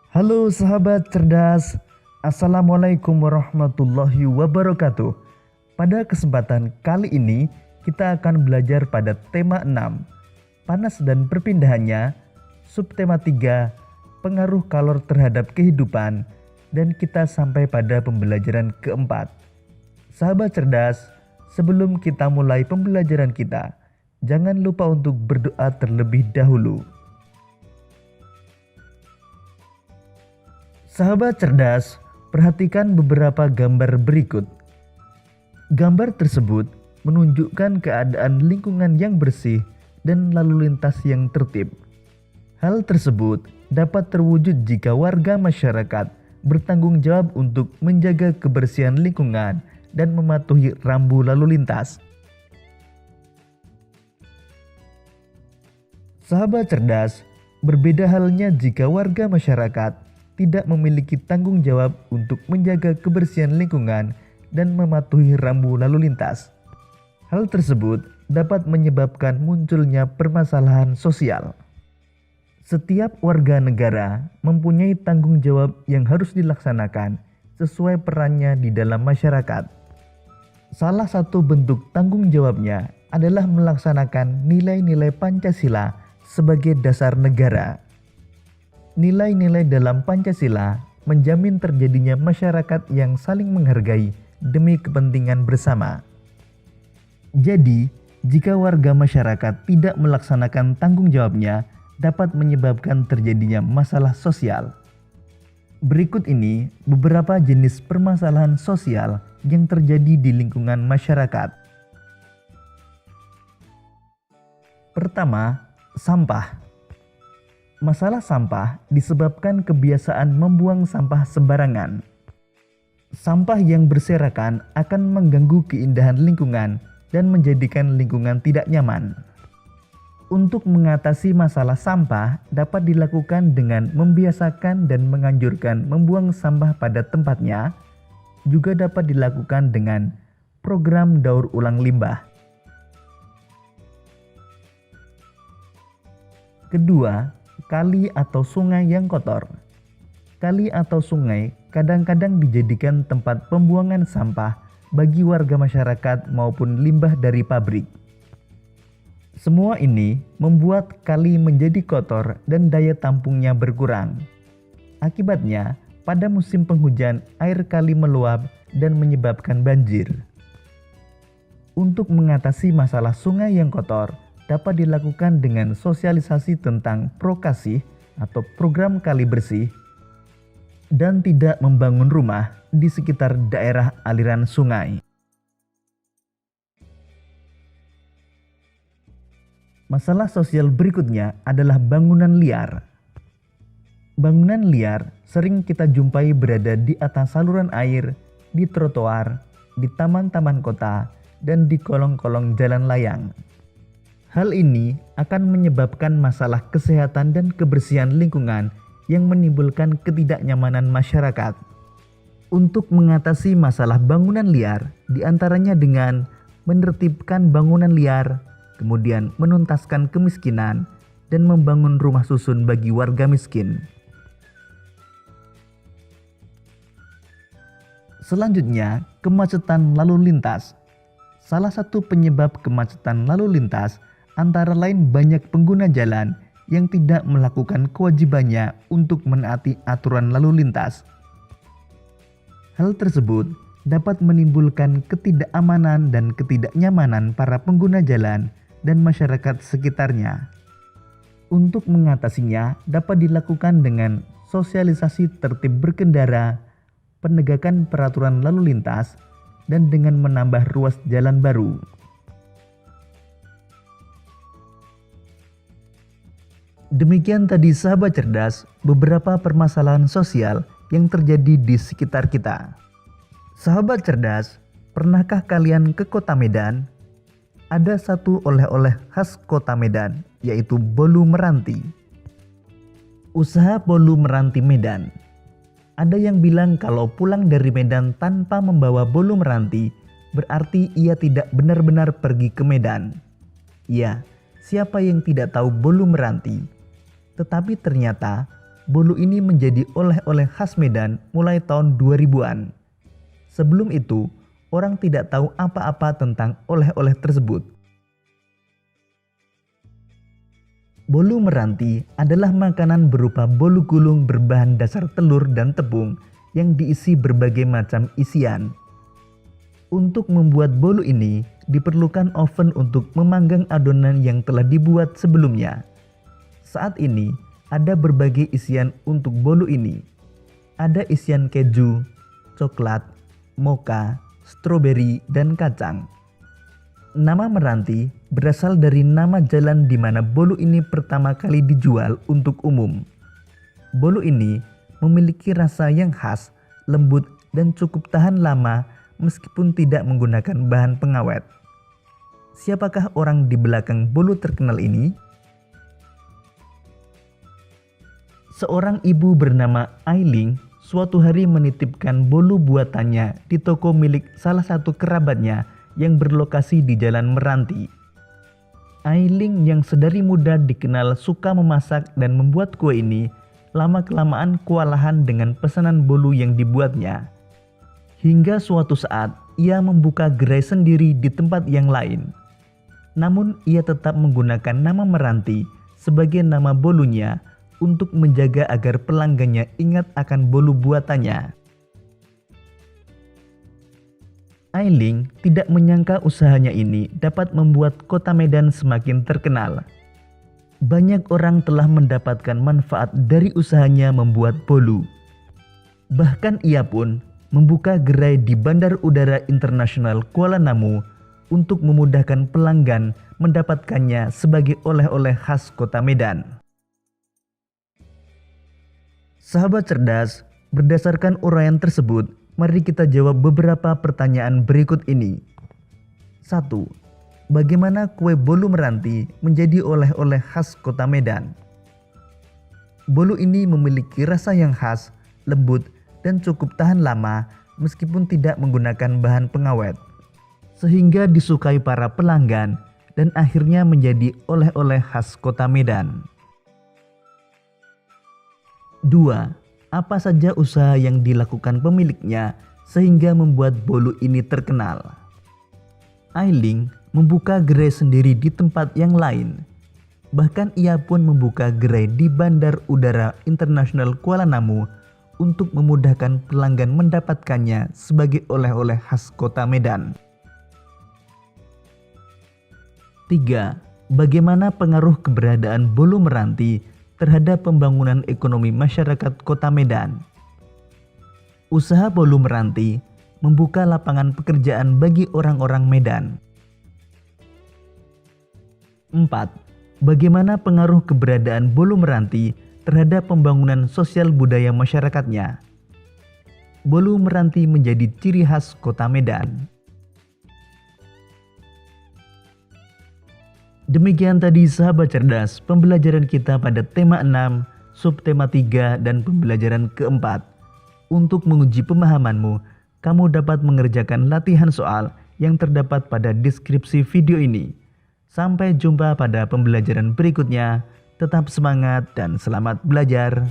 Halo sahabat cerdas, Assalamualaikum warahmatullahi wabarakatuh. Pada kesempatan kali ini kita akan belajar pada tema 6, panas dan perpindahannya, subtema 3, pengaruh kalor terhadap kehidupan, dan kita sampai pada pembelajaran keempat. Sahabat cerdas, sebelum kita mulai pembelajaran kita, jangan lupa untuk berdoa terlebih dahulu. Sahabat cerdas, perhatikan beberapa gambar berikut. Gambar tersebut menunjukkan keadaan lingkungan yang bersih dan lalu lintas yang tertib. Hal tersebut dapat terwujud jika warga masyarakat bertanggung jawab untuk menjaga kebersihan lingkungan dan mematuhi rambu lalu lintas. Sahabat cerdas, berbeda halnya jika warga masyarakat tidak memiliki tanggung jawab untuk menjaga kebersihan lingkungan dan mematuhi rambu lalu lintas. Hal tersebut dapat menyebabkan munculnya permasalahan sosial. Setiap warga negara mempunyai tanggung jawab yang harus dilaksanakan sesuai perannya di dalam masyarakat. Salah satu bentuk tanggung jawabnya adalah melaksanakan nilai-nilai Pancasila sebagai dasar negara. Nilai-nilai dalam Pancasila menjamin terjadinya masyarakat yang saling menghargai demi kepentingan bersama. Jadi, jika warga masyarakat tidak melaksanakan tanggung jawabnya, dapat menyebabkan terjadinya masalah sosial. Berikut ini beberapa jenis permasalahan sosial yang terjadi di lingkungan masyarakat. Pertama, sampah. Masalah sampah disebabkan kebiasaan membuang sampah sembarangan. Sampah yang berserakan akan mengganggu keindahan lingkungan dan menjadikan lingkungan tidak nyaman. Untuk mengatasi masalah sampah dapat dilakukan dengan membiasakan dan menganjurkan membuang sampah pada tempatnya, juga dapat dilakukan dengan program daur ulang limbah. Kedua, kali atau sungai yang kotor. Kali atau sungai kadang-kadang dijadikan tempat pembuangan sampah bagi warga masyarakat maupun limbah dari pabrik. Semua ini membuat kali menjadi kotor dan daya tampungnya berkurang. Akibatnya, pada musim penghujan air kali meluap dan menyebabkan banjir. Untuk mengatasi masalah sungai yang kotor, dapat dilakukan dengan sosialisasi tentang prokasih atau program kali bersih dan tidak membangun rumah di sekitar daerah aliran sungai. Masalah sosial berikutnya adalah bangunan liar. Bangunan liar sering kita jumpai berada di atas saluran air, di trotoar, di taman-taman kota, dan di kolong-kolong jalan layang. Hal ini akan menyebabkan masalah kesehatan dan kebersihan lingkungan yang menimbulkan ketidaknyamanan masyarakat. Untuk mengatasi masalah bangunan liar, diantaranya dengan menertibkan bangunan liar, kemudian menuntaskan kemiskinan, dan membangun rumah susun bagi warga miskin. Selanjutnya, kemacetan lalu lintas. Salah satu penyebab kemacetan lalu lintas antara lain banyak pengguna jalan yang tidak melakukan kewajibannya untuk menaati aturan lalu lintas. Hal tersebut dapat menimbulkan ketidakamanan dan ketidaknyamanan para pengguna jalan dan masyarakat sekitarnya. Untuk mengatasinya dapat dilakukan dengan sosialisasi tertib berkendara, penegakan peraturan lalu lintas, dan dengan menambah ruas jalan baru. Demikian tadi sahabat cerdas, beberapa permasalahan sosial yang terjadi di sekitar kita. Sahabat cerdas, pernahkah kalian ke kota Medan? Ada satu oleh-oleh khas kota Medan, yaitu bolu meranti. Usaha bolu meranti Medan. Ada yang bilang kalau pulang dari Medan tanpa membawa bolu meranti, berarti ia tidak benar-benar pergi ke Medan. Ya, siapa yang tidak tahu bolu meranti? Tetapi ternyata bolu ini menjadi oleh-oleh khas Medan mulai tahun 2000-an. Sebelum itu, orang tidak tahu apa-apa tentang oleh-oleh tersebut. Bolu meranti adalah makanan berupa bolu gulung berbahan dasar telur dan tepung yang diisi berbagai macam isian. Untuk membuat bolu ini, diperlukan oven untuk memanggang adonan yang telah dibuat sebelumnya. Saat ini, ada berbagai isian untuk bolu ini. Ada isian keju, coklat, mocha, stroberi, dan kacang. Nama meranti berasal dari nama jalan di mana bolu ini pertama kali dijual untuk umum. Bolu ini memiliki rasa yang khas, lembut, dan cukup tahan lama meskipun tidak menggunakan bahan pengawet. Siapakah orang di belakang bolu terkenal ini? Seorang ibu bernama Ailing suatu hari menitipkan bolu buatannya di toko milik salah satu kerabatnya yang berlokasi di Jalan Meranti. Ailing yang sedari muda dikenal suka memasak dan membuat kue ini, lama-kelamaan kewalahan dengan pesanan bolu yang dibuatnya. Hingga suatu saat ia membuka gerai sendiri di tempat yang lain. Namun ia tetap menggunakan nama Meranti sebagai nama bolunya untuk menjaga agar pelanggannya ingat akan bolu buatannya. Ailing tidak menyangka usahanya ini dapat membuat kota Medan semakin terkenal. Banyak orang telah mendapatkan manfaat dari usahanya membuat bolu. Bahkan ia pun membuka gerai di Bandar Udara Internasional Kuala Namu untuk memudahkan pelanggan mendapatkannya sebagai oleh-oleh khas kota Medan. Sahabat cerdas, berdasarkan uraian tersebut, mari kita jawab beberapa pertanyaan berikut ini. 1. Bagaimana kue bolu meranti menjadi oleh-oleh khas kota Medan? Bolu ini memiliki rasa yang khas, lembut, dan cukup tahan lama meskipun tidak menggunakan bahan pengawet, sehingga disukai para pelanggan dan akhirnya menjadi oleh-oleh khas kota Medan. 2. Apa saja usaha yang dilakukan pemiliknya sehingga membuat bolu ini terkenal? Ailing membuka gerai sendiri di tempat yang lain. Bahkan ia pun membuka gerai di Bandar Udara Internasional Kuala Namu untuk memudahkan pelanggan mendapatkannya sebagai oleh-oleh khas kota Medan. 3. Bagaimana pengaruh keberadaan bolu meranti terhadap pembangunan ekonomi masyarakat kota Medan? Usaha bolu meranti membuka lapangan pekerjaan bagi orang-orang Medan. 4. Bagaimana pengaruh keberadaan bolu meranti terhadap pembangunan sosial budaya masyarakatnya? Bolu meranti menjadi ciri khas kota Medan. Demikian tadi sahabat cerdas pembelajaran kita pada tema 6, subtema 3 dan pembelajaran keempat. Untuk menguji pemahamanmu, kamu dapat mengerjakan latihan soal yang terdapat pada deskripsi video ini. Sampai jumpa pada pembelajaran berikutnya. Tetap semangat dan selamat belajar.